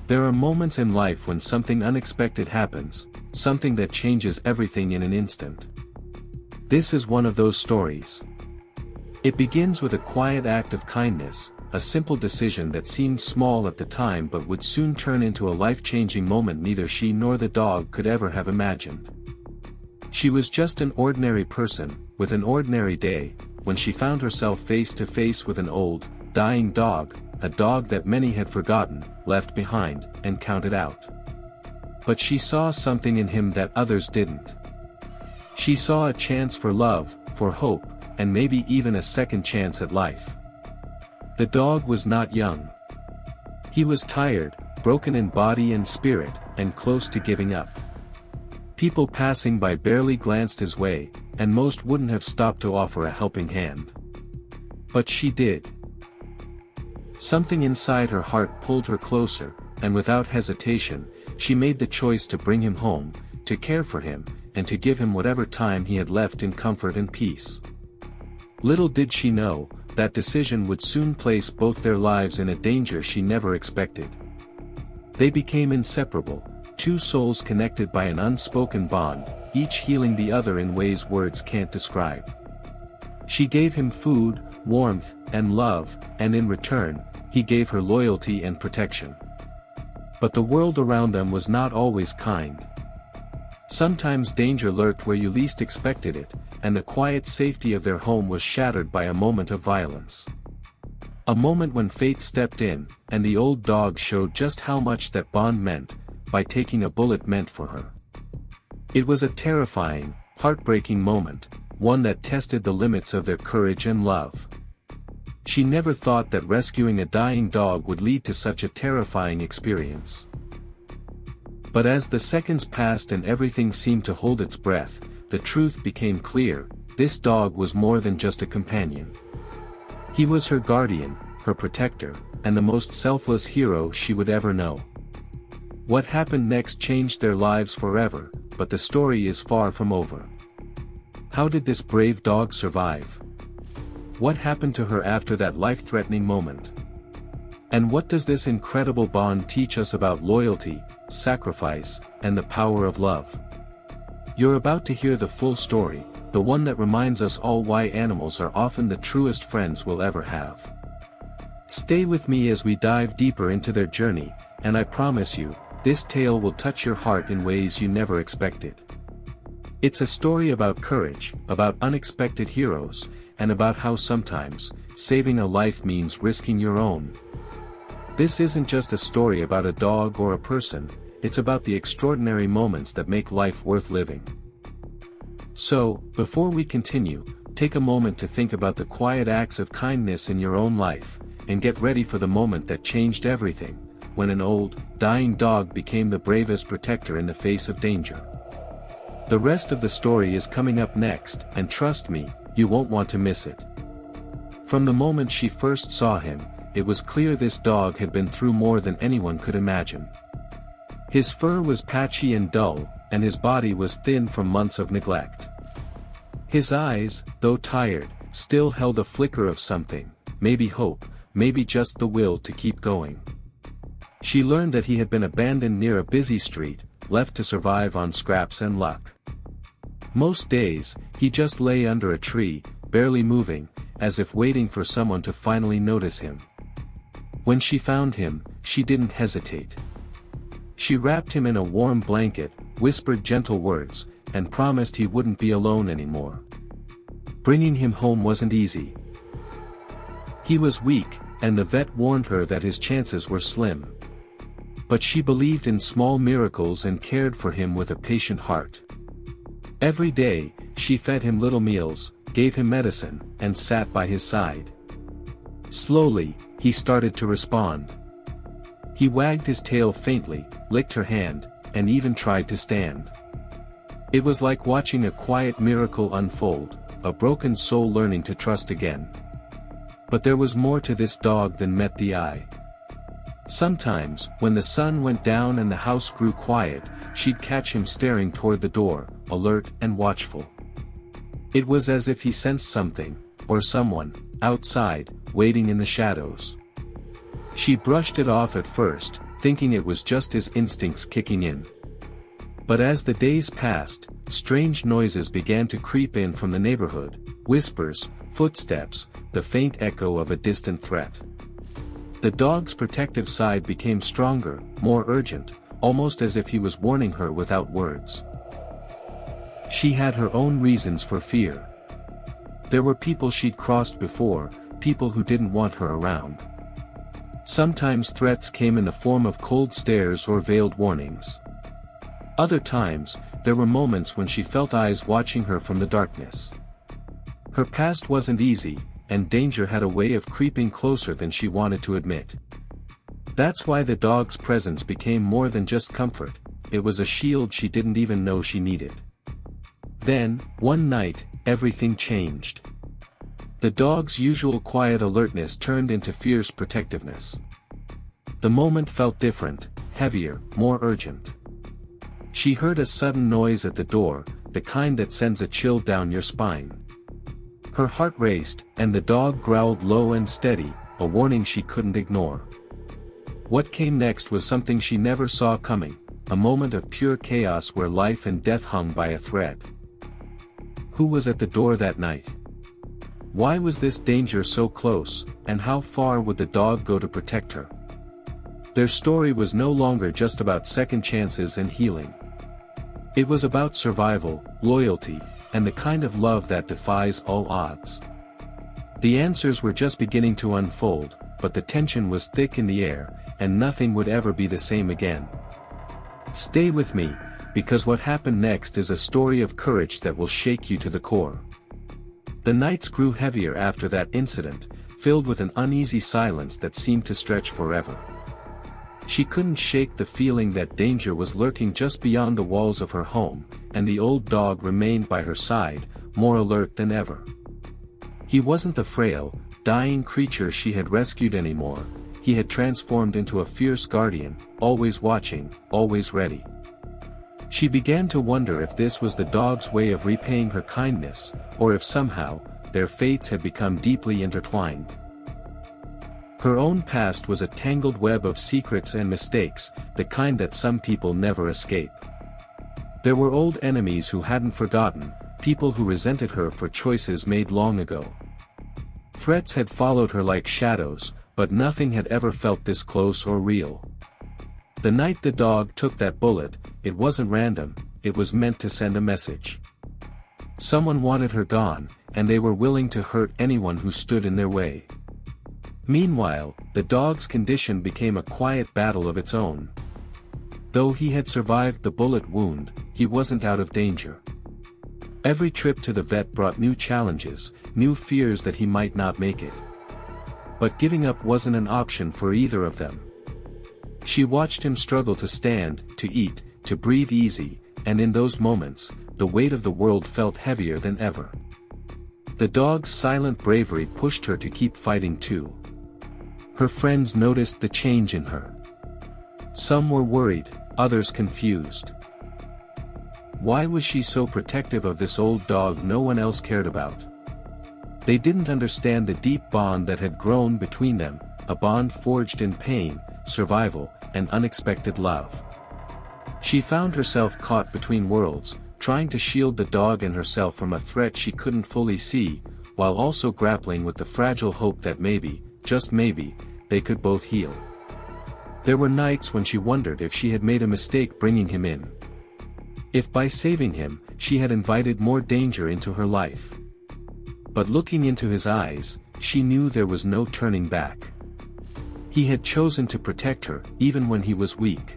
There are moments in life when something unexpected happens, something that changes everything in an instant. This is one of those stories. It begins with a quiet act of kindness, a simple decision that seemed small at the time but would soon turn into a life-changing moment neither she nor the dog could ever have imagined. She was just an ordinary person, with an ordinary day, when she found herself face to face with an old, dying dog, a dog that many had forgotten, left behind, and counted out. But she saw something in him that others didn't. She saw a chance for love, for hope, and maybe even a second chance at life. The dog was not young. He was tired, broken in body and spirit, and close to giving up. People passing by barely glanced his way, and most wouldn't have stopped to offer a helping hand. But she did. Something inside her heart pulled her closer, and without hesitation, she made the choice to bring him home, to care for him, and to give him whatever time he had left in comfort and peace. Little did she know, that decision would soon place both their lives in a danger she never expected. They became inseparable, two souls connected by an unspoken bond, each healing the other in ways words can't describe. She gave him food, warmth, and love, and in return, he gave her loyalty and protection. But the world around them was not always kind. Sometimes danger lurked where you least expected it, and the quiet safety of their home was shattered by a moment of violence. A moment when fate stepped in, and the old dog showed just how much that bond meant, by taking a bullet meant for her. It was a terrifying, heartbreaking moment, one that tested the limits of their courage and love. She never thought that rescuing a dying dog would lead to such a terrifying experience. But as the seconds passed and everything seemed to hold its breath, the truth became clear: this dog was more than just a companion. He was her guardian, her protector, and the most selfless hero she would ever know. What happened next changed their lives forever, but the story is far from over. How did this brave dog survive? What happened to her after that life-threatening moment? And what does this incredible bond teach us about loyalty, sacrifice, and the power of love? You're about to hear the full story, the one that reminds us all why animals are often the truest friends we'll ever have. Stay with me as we dive deeper into their journey, and I promise you, this tale will touch your heart in ways you never expected. It's a story about courage, about unexpected heroes, and about how sometimes, saving a life means risking your own. This isn't just a story about a dog or a person, it's about the extraordinary moments that make life worth living. So, before we continue, take a moment to think about the quiet acts of kindness in your own life, and get ready for the moment that changed everything, when an old, dying dog became the bravest protector in the face of danger. The rest of the story is coming up next, and trust me, you won't want to miss it. From the moment she first saw him, it was clear this dog had been through more than anyone could imagine. His fur was patchy and dull, and his body was thin from months of neglect. His eyes, though tired, still held a flicker of something, maybe hope, maybe just the will to keep going. She learned that he had been abandoned near a busy street, left to survive on scraps and luck. Most days, he just lay under a tree, barely moving, as if waiting for someone to finally notice him. When she found him, she didn't hesitate. She wrapped him in a warm blanket, whispered gentle words, and promised he wouldn't be alone anymore. Bringing him home wasn't easy. He was weak, and the vet warned her that his chances were slim. But she believed in small miracles and cared for him with a patient heart. Every day, she fed him little meals, gave him medicine, and sat by his side. Slowly, he started to respond. He wagged his tail faintly, licked her hand, and even tried to stand. It was like watching a quiet miracle unfold, a broken soul learning to trust again. But there was more to this dog than met the eye. Sometimes, when the sun went down and the house grew quiet, she'd catch him staring toward the door, alert and watchful. It was as if he sensed something, or someone, outside, waiting in the shadows. She brushed it off at first, thinking it was just his instincts kicking in. But as the days passed, strange noises began to creep in from the neighborhood, whispers, footsteps, the faint echo of a distant threat. The dog's protective side became stronger, more urgent, almost as if he was warning her without words. She had her own reasons for fear. There were people she'd crossed before, people who didn't want her around. Sometimes threats came in the form of cold stares or veiled warnings. Other times, there were moments when she felt eyes watching her from the darkness. Her past wasn't easy, and danger had a way of creeping closer than she wanted to admit. That's why the dog's presence became more than just comfort, it was a shield she didn't even know she needed. Then, one night, everything changed. The dog's usual quiet alertness turned into fierce protectiveness. The moment felt different, heavier, more urgent. She heard a sudden noise at the door, the kind that sends a chill down your spine. Her heart raced, and the dog growled low and steady, a warning she couldn't ignore. What came next was something she never saw coming, a moment of pure chaos where life and death hung by a thread. Who was at the door that night? Why was this danger so close, and how far would the dog go to protect her? Their story was no longer just about second chances and healing. It was about survival, loyalty, and the kind of love that defies all odds. The answers were just beginning to unfold, but the tension was thick in the air, and nothing would ever be the same again. Stay with me, because what happened next is a story of courage that will shake you to the core. The nights grew heavier after that incident, filled with an uneasy silence that seemed to stretch forever. She couldn't shake the feeling that danger was lurking just beyond the walls of her home, and the old dog remained by her side, more alert than ever. He wasn't the frail, dying creature she had rescued anymore, he had transformed into a fierce guardian, always watching, always ready. She began to wonder if this was the dog's way of repaying her kindness, or if somehow, their fates had become deeply intertwined. Her own past was a tangled web of secrets and mistakes, the kind that some people never escape. There were old enemies who hadn't forgotten, people who resented her for choices made long ago. Threats had followed her like shadows, but nothing had ever felt this close or real. The night the dog took that bullet, it wasn't random, it was meant to send a message. Someone wanted her gone, and they were willing to hurt anyone who stood in their way. Meanwhile, the dog's condition became a quiet battle of its own. Though he had survived the bullet wound, he wasn't out of danger. Every trip to the vet brought new challenges, new fears that he might not make it. But giving up wasn't an option for either of them. She watched him struggle to stand, to eat, to breathe easy, and in those moments, the weight of the world felt heavier than ever. The dog's silent bravery pushed her to keep fighting too. Her friends noticed the change in her. Some were worried, others confused. Why was she so protective of this old dog no one else cared about? They didn't understand the deep bond that had grown between them, a bond forged in pain, survival, and unexpected love. She found herself caught between worlds, trying to shield the dog and herself from a threat she couldn't fully see, while also grappling with the fragile hope that maybe, just maybe, they could both heal. There were nights when she wondered if she had made a mistake bringing him in. If by saving him, she had invited more danger into her life. But looking into his eyes, she knew there was no turning back. He had chosen to protect her, even when he was weak.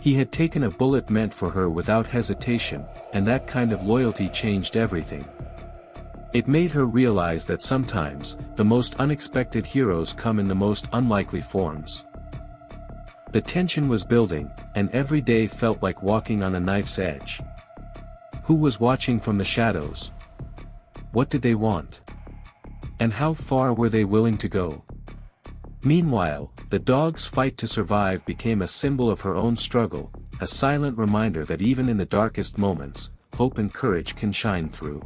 He had taken a bullet meant for her without hesitation, and that kind of loyalty changed everything. It made her realize that sometimes, the most unexpected heroes come in the most unlikely forms. The tension was building, and every day felt like walking on a knife's edge. Who was watching from the shadows? What did they want? And how far were they willing to go? Meanwhile, the dog's fight to survive became a symbol of her own struggle, a silent reminder that even in the darkest moments, hope and courage can shine through.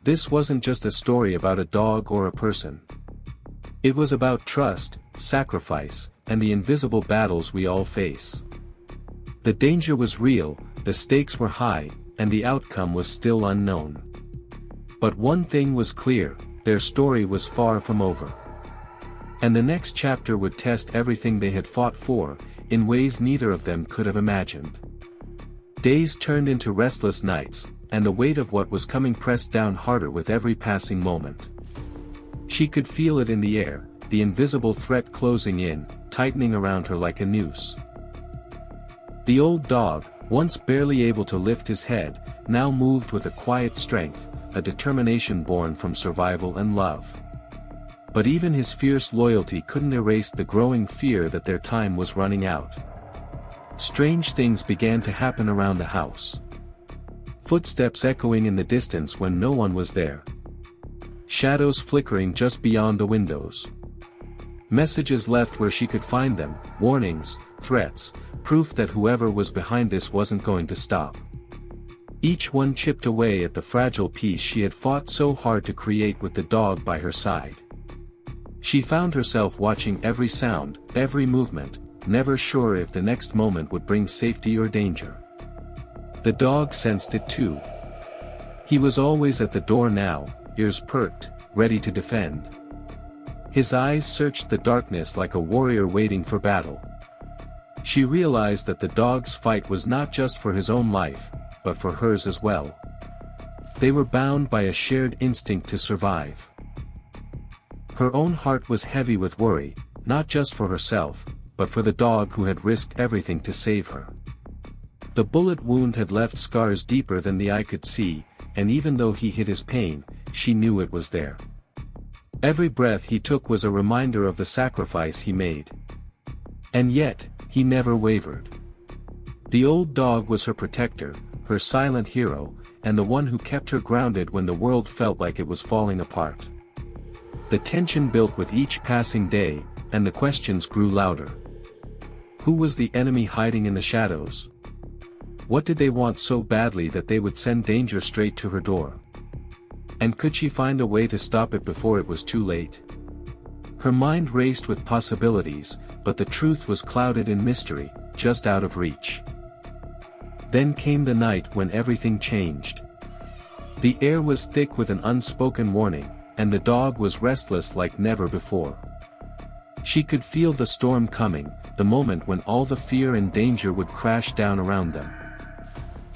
This wasn't just a story about a dog or a person. It was about trust, sacrifice, and the invisible battles we all face. The danger was real, the stakes were high, and the outcome was still unknown. But one thing was clear, their story was far from over. And the next chapter would test everything they had fought for, in ways neither of them could have imagined. Days turned into restless nights, and the weight of what was coming pressed down harder with every passing moment. She could feel it in the air, the invisible threat closing in, tightening around her like a noose. The old dog, once barely able to lift his head, now moved with a quiet strength, a determination born from survival and love. But even his fierce loyalty couldn't erase the growing fear that their time was running out. Strange things began to happen around the house. Footsteps echoing in the distance when no one was there. Shadows flickering just beyond the windows. Messages left where she could find them, warnings, threats, proof that whoever was behind this wasn't going to stop. Each one chipped away at the fragile peace she had fought so hard to create with the dog by her side. She found herself watching every sound, every movement, never sure if the next moment would bring safety or danger. The dog sensed it too. He was always at the door now, ears perked, ready to defend. His eyes searched the darkness like a warrior waiting for battle. She realized that the dog's fight was not just for his own life, but for hers as well. They were bound by a shared instinct to survive. Her own heart was heavy with worry, not just for herself, but for the dog who had risked everything to save her. The bullet wound had left scars deeper than the eye could see, and even though he hid his pain, she knew it was there. Every breath he took was a reminder of the sacrifice he made. And yet, he never wavered. The old dog was her protector, her silent hero, and the one who kept her grounded when the world felt like it was falling apart. The tension built with each passing day, and the questions grew louder. Who was the enemy hiding in the shadows? What did they want so badly that they would send danger straight to her door? And could she find a way to stop it before it was too late? Her mind raced with possibilities, but the truth was clouded in mystery, just out of reach. Then came the night when everything changed. The air was thick with an unspoken warning, and the dog was restless like never before. She could feel the storm coming, the moment when all the fear and danger would crash down around them.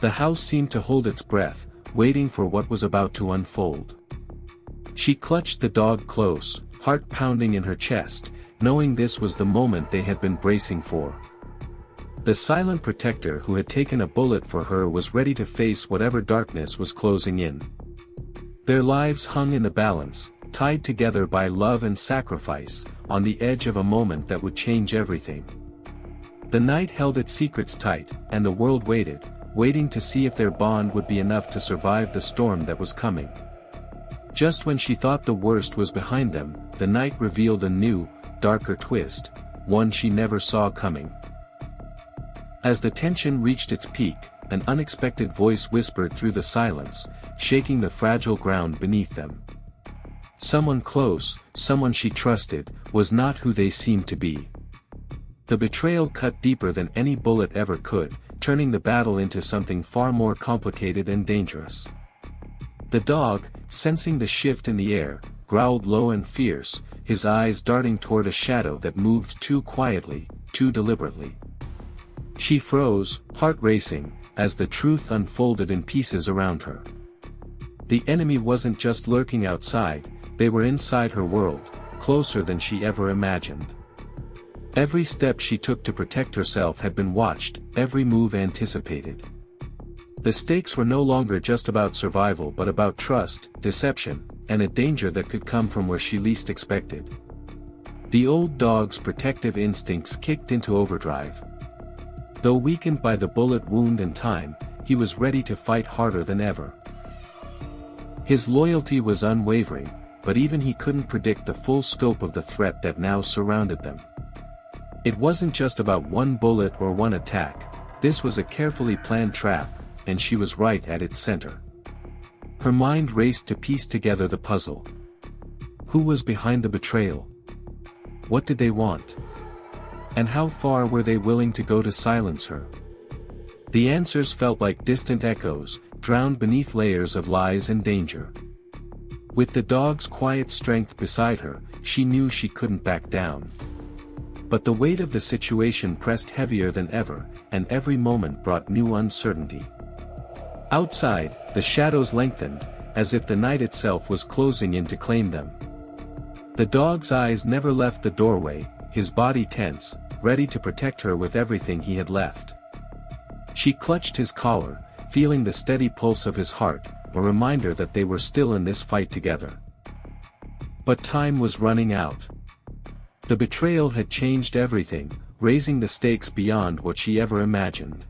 The house seemed to hold its breath, waiting for what was about to unfold. She clutched the dog close, heart pounding in her chest, knowing this was the moment they had been bracing for. The silent protector who had taken a bullet for her was ready to face whatever darkness was closing in. Their lives hung in the balance, tied together by love and sacrifice, on the edge of a moment that would change everything. The night held its secrets tight, and the world waited, waiting to see if their bond would be enough to survive the storm that was coming. Just when she thought the worst was behind them, the night revealed a new, darker twist, one she never saw coming. As the tension reached its peak, an unexpected voice whispered through the silence, shaking the fragile ground beneath them. Someone close, someone she trusted, was not who they seemed to be. The betrayal cut deeper than any bullet ever could, turning the battle into something far more complicated and dangerous. The dog, sensing the shift in the air, growled low and fierce, his eyes darting toward a shadow that moved too quietly, too deliberately. She froze, heart racing, as the truth unfolded in pieces around her. The enemy wasn't just lurking outside, they were inside her world, closer than she ever imagined. Every step she took to protect herself had been watched, every move anticipated. The stakes were no longer just about survival but about trust, deception, and a danger that could come from where she least expected. The old dog's protective instincts kicked into overdrive. Though weakened by the bullet wound and time, he was ready to fight harder than ever. His loyalty was unwavering, but even he couldn't predict the full scope of the threat that now surrounded them. It wasn't just about one bullet or one attack, this was a carefully planned trap, and she was right at its center. Her mind raced to piece together the puzzle. Who was behind the betrayal? What did they want? And how far were they willing to go to silence her? The answers felt like distant echoes, drowned beneath layers of lies and danger. With the dog's quiet strength beside her, she knew she couldn't back down. But the weight of the situation pressed heavier than ever, and every moment brought new uncertainty. Outside, the shadows lengthened, as if the night itself was closing in to claim them. The dog's eyes never left the doorway, his body tense, ready to protect her with everything he had left. She clutched his collar, feeling the steady pulse of his heart, a reminder that they were still in this fight together. But time was running out. The betrayal had changed everything, raising the stakes beyond what she ever imagined.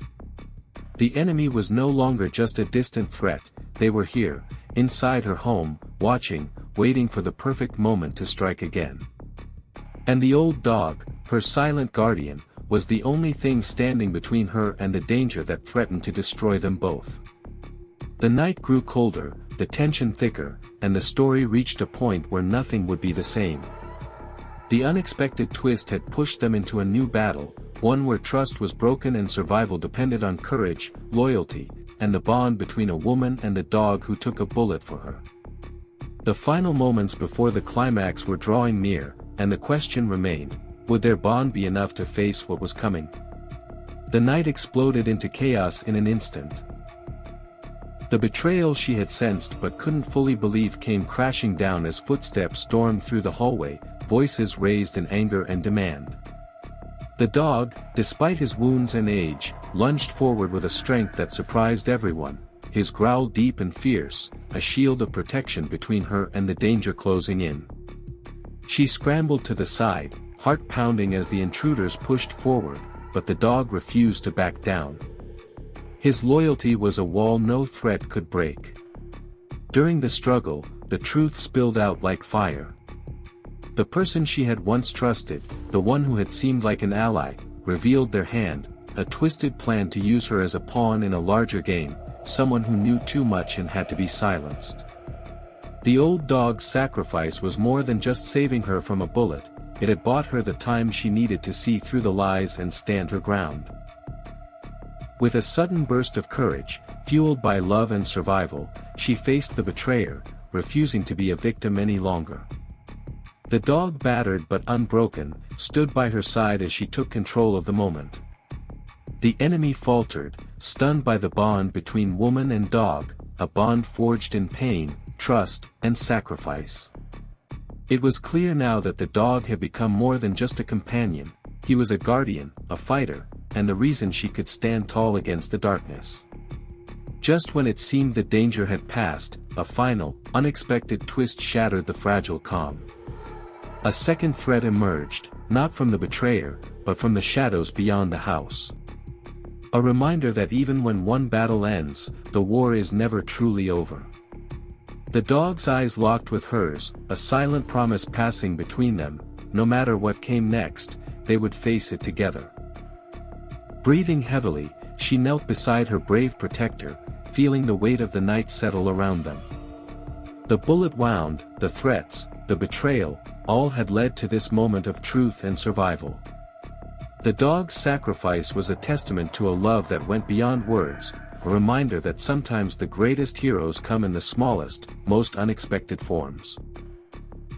The enemy was no longer just a distant threat, they were here, inside her home, watching, waiting for the perfect moment to strike again. And the old dog, her silent guardian, was the only thing standing between her and the danger that threatened to destroy them both. The night grew colder, the tension thicker, and the story reached a point where nothing would be the same. The unexpected twist had pushed them into a new battle, one where trust was broken and survival depended on courage, loyalty, and the bond between a woman and the dog who took a bullet for her. The final moments before the climax were drawing near, and the question remained, would their bond be enough to face what was coming? The night exploded into chaos in an instant. The betrayal she had sensed but couldn't fully believe came crashing down as footsteps stormed through the hallway, voices raised in anger and demand. The dog, despite his wounds and age, lunged forward with a strength that surprised everyone, his growl deep and fierce, a shield of protection between her and the danger closing in. She scrambled to the side, heart pounding as the intruders pushed forward, but the dog refused to back down. His loyalty was a wall no threat could break. During the struggle, the truth spilled out like fire. The person she had once trusted, the one who had seemed like an ally, revealed their hand, a twisted plan to use her as a pawn in a larger game, someone who knew too much and had to be silenced. The old dog's sacrifice was more than just saving her from a bullet, it had bought her the time she needed to see through the lies and stand her ground. With a sudden burst of courage, fueled by love and survival, she faced the betrayer, refusing to be a victim any longer. The dog, battered but unbroken, stood by her side as she took control of the moment. The enemy faltered, stunned by the bond between woman and dog, a bond forged in pain, trust, and sacrifice. It was clear now that the dog had become more than just a companion, he was a guardian, a fighter, and the reason she could stand tall against the darkness. Just when it seemed the danger had passed, a final, unexpected twist shattered the fragile calm. A second threat emerged, not from the betrayer, but from the shadows beyond the house. A reminder that even when one battle ends, the war is never truly over. The dog's eyes locked with hers, a silent promise passing between them, no matter what came next, they would face it together. Breathing heavily, she knelt beside her brave protector, feeling the weight of the night settle around them. The bullet wound, the threats, the betrayal, all had led to this moment of truth and survival. The dog's sacrifice was a testament to a love that went beyond words, a reminder that sometimes the greatest heroes come in the smallest, most unexpected forms.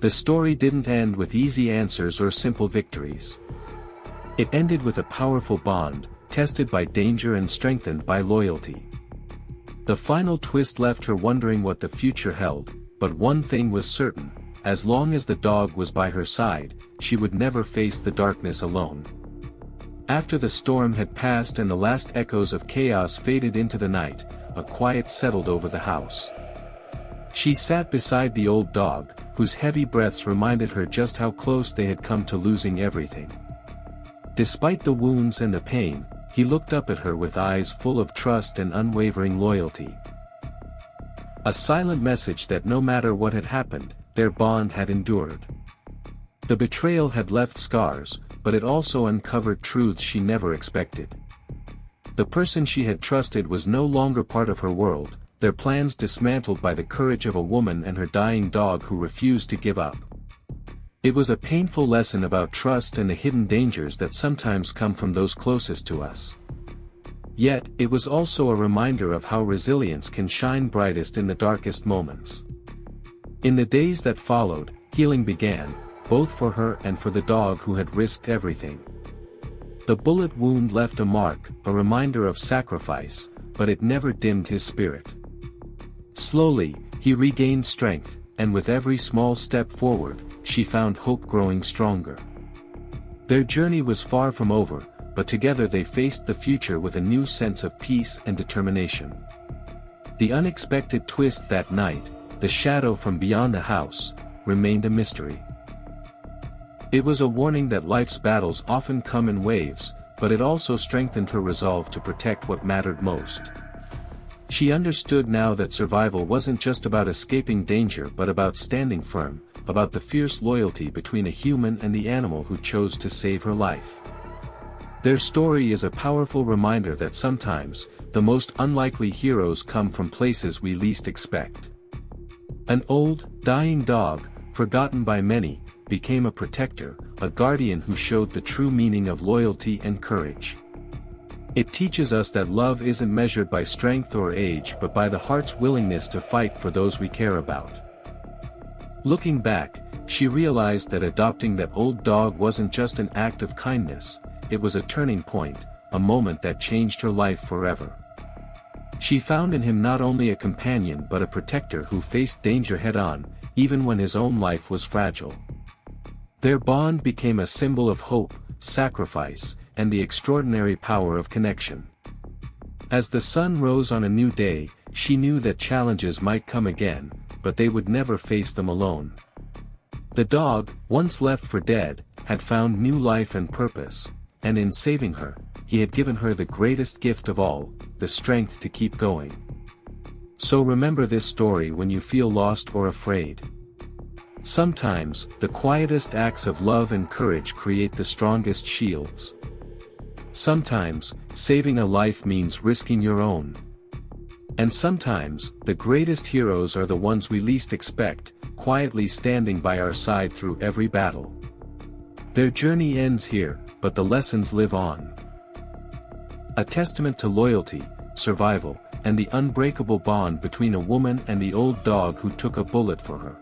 The story didn't end with easy answers or simple victories. It ended with a powerful bond, tested by danger and strengthened by loyalty. The final twist left her wondering what the future held, but one thing was certain, as long as the dog was by her side, she would never face the darkness alone. After the storm had passed and the last echoes of chaos faded into the night, a quiet settled over the house. She sat beside the old dog, whose heavy breaths reminded her just how close they had come to losing everything. Despite the wounds and the pain, he looked up at her with eyes full of trust and unwavering loyalty. A silent message that no matter what had happened, their bond had endured. The betrayal had left scars, but it also uncovered truths she never expected. The person she had trusted was no longer part of her world, their plans dismantled by the courage of a woman and her dying dog who refused to give up. It was a painful lesson about trust and the hidden dangers that sometimes come from those closest to us. Yet, it was also a reminder of how resilience can shine brightest in the darkest moments. In the days that followed, healing began, both for her and for the dog who had risked everything. The bullet wound left a mark, a reminder of sacrifice, but it never dimmed his spirit. Slowly, he regained strength, and with every small step forward, she found hope growing stronger. Their journey was far from over, but together they faced the future with a new sense of peace and determination. The unexpected twist that night, the shadow from beyond the house, remained a mystery. It was a warning that life's battles often come in waves, but it also strengthened her resolve to protect what mattered most. She understood now that survival wasn't just about escaping danger but about standing firm, about the fierce loyalty between a human and the animal who chose to save her life. Their story is a powerful reminder that sometimes, the most unlikely heroes come from places we least expect. An old, dying dog, forgotten by many, became a protector, a guardian who showed the true meaning of loyalty and courage. It teaches us that love isn't measured by strength or age but by the heart's willingness to fight for those we care about. Looking back, she realized that adopting that old dog wasn't just an act of kindness, it was a turning point, a moment that changed her life forever. She found in him not only a companion but a protector who faced danger head-on, even when his own life was fragile. Their bond became a symbol of hope, sacrifice, and the extraordinary power of connection. As the sun rose on a new day, she knew that challenges might come again, but they would never face them alone. The dog, once left for dead, had found new life and purpose, and in saving her, he had given her the greatest gift of all, the strength to keep going. So remember this story when you feel lost or afraid. Sometimes, the quietest acts of love and courage create the strongest shields. Sometimes, saving a life means risking your own. And sometimes, the greatest heroes are the ones we least expect, quietly standing by our side through every battle. Their journey ends here, but the lessons live on. A testament to loyalty, survival, and the unbreakable bond between a woman and the old dog who took a bullet for her.